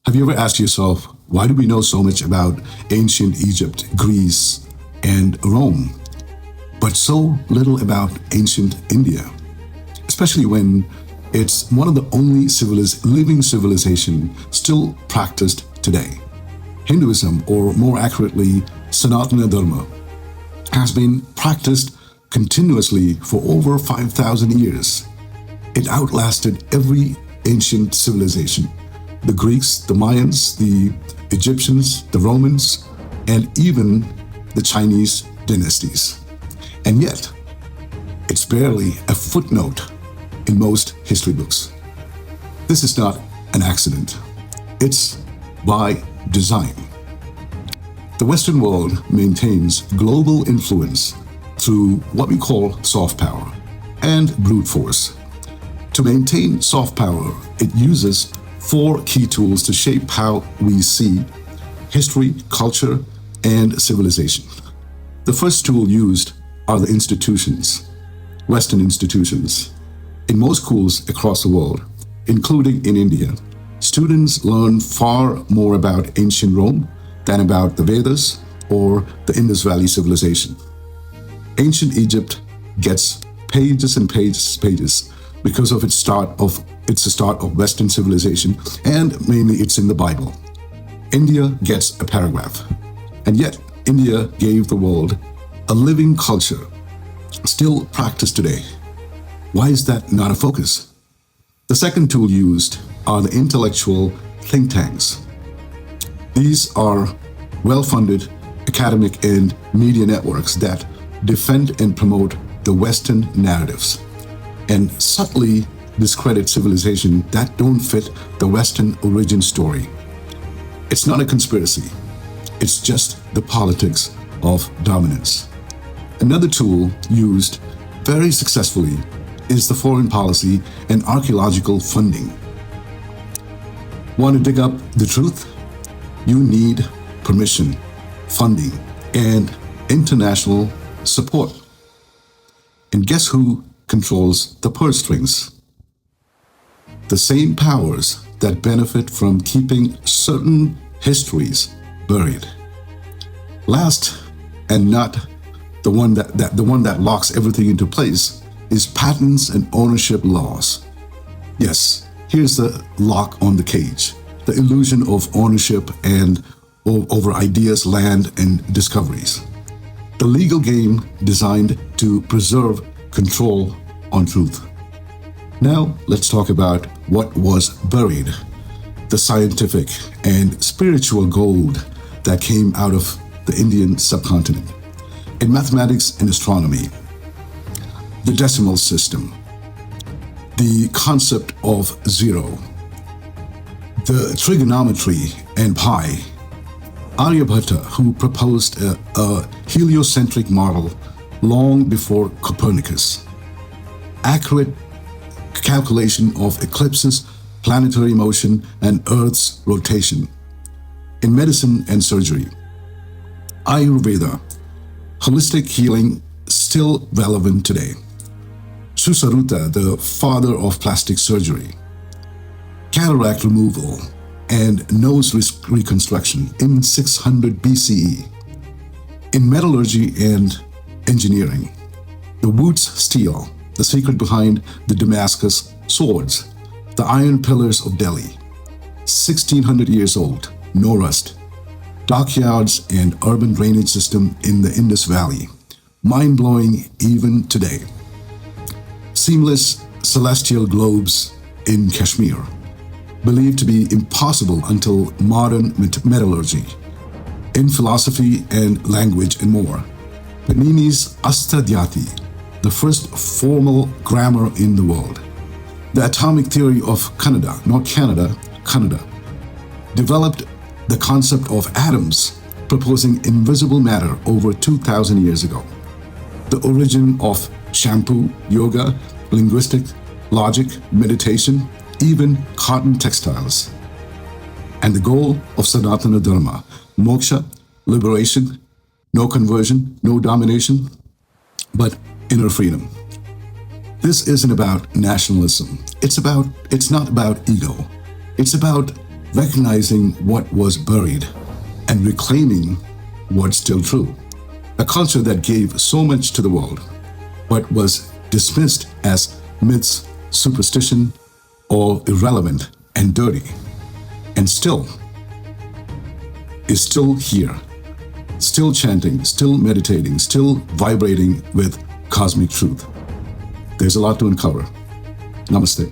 Have you ever asked yourself, why do we know so much about ancient Egypt, Greece, and Rome, but so little about ancient India? Especially when it's one of the only living civilization still practiced today. Hinduism, or more accurately, Sanatana Dharma, has been practiced continuously for over 5,000 years. It outlasted every ancient civilization: the Greeks, the Mayans, the Egyptians, the Romans, and even the Chinese dynasties. And yet, it's barely a footnote in most history books. This is not an accident. It's by design. The Western world maintains global influence through what we call soft power and brute force. To maintain soft power, it uses four key tools to shape how we see history, culture, and civilization. The first tool used are the institutions, Western institutions. In most schools across the world, including in India, students learn far more about ancient Rome than about the Vedas or the Indus Valley civilization. Ancient Egypt gets pages and pages because of it's the start of Western civilization, and mainly it's in the Bible. India gets a paragraph. And yet, India gave the world a living culture, still practiced today. Why is that not a focus? The second tool used are the intellectual think tanks. These are well-funded academic and media networks that defend and promote the Western narratives and subtly discredit civilization that don't fit the Western origin story. It's not a conspiracy. It's just the politics of dominance. Another tool used very successfully is the foreign policy and archaeological funding. Want to dig up the truth? You need permission, funding, and international support. And guess who controls the purse strings? The same powers that benefit from keeping certain histories buried. Last, and not the one that locks everything into place, is patents and ownership laws. Yes, here's the lock on the cage: the illusion of ownership and over ideas, land, and discoveries. The legal game designed to preserve control on truth. Now, let's talk about what was buried, the scientific and spiritual gold that came out of the Indian subcontinent. In mathematics and astronomy, the decimal system, the concept of zero, the trigonometry and pi. Aryabhatta, who proposed a heliocentric model long before Copernicus. Accurate calculation of eclipses, planetary motion, and Earth's rotation. In medicine and surgery, Ayurveda, holistic healing still relevant today. Susaruta, the father of plastic surgery. Cataract removal and nose reconstruction in 600 BCE. In metallurgy and engineering, the Wootz steel, the secret behind the Damascus swords, the iron pillars of Delhi, 1600 years old, no rust. Dockyards and urban drainage system in the Indus Valley, mind-blowing even today. Seamless celestial globes in Kashmir, believed to be impossible until modern metallurgy. In philosophy and language and more, Panini's Astadhyati, the first formal grammar in the world. The atomic theory of Kannada, not Canada, Kannada, developed the concept of atoms, proposing invisible matter over 2,000 years ago. The origin of shampoo, yoga, linguistic, logic, meditation, even cotton textiles. And the goal of Sanatana Dharma, moksha, liberation, no conversion, no domination, but inner freedom. This isn't about nationalism. It's not about ego. It's about recognizing what was buried and reclaiming what's still true. A culture that gave so much to the world, but was dismissed as myths, superstition, or irrelevant and dirty, and still is still here, still chanting, still meditating, still vibrating with cosmic truth. There's a lot to uncover. Namaste.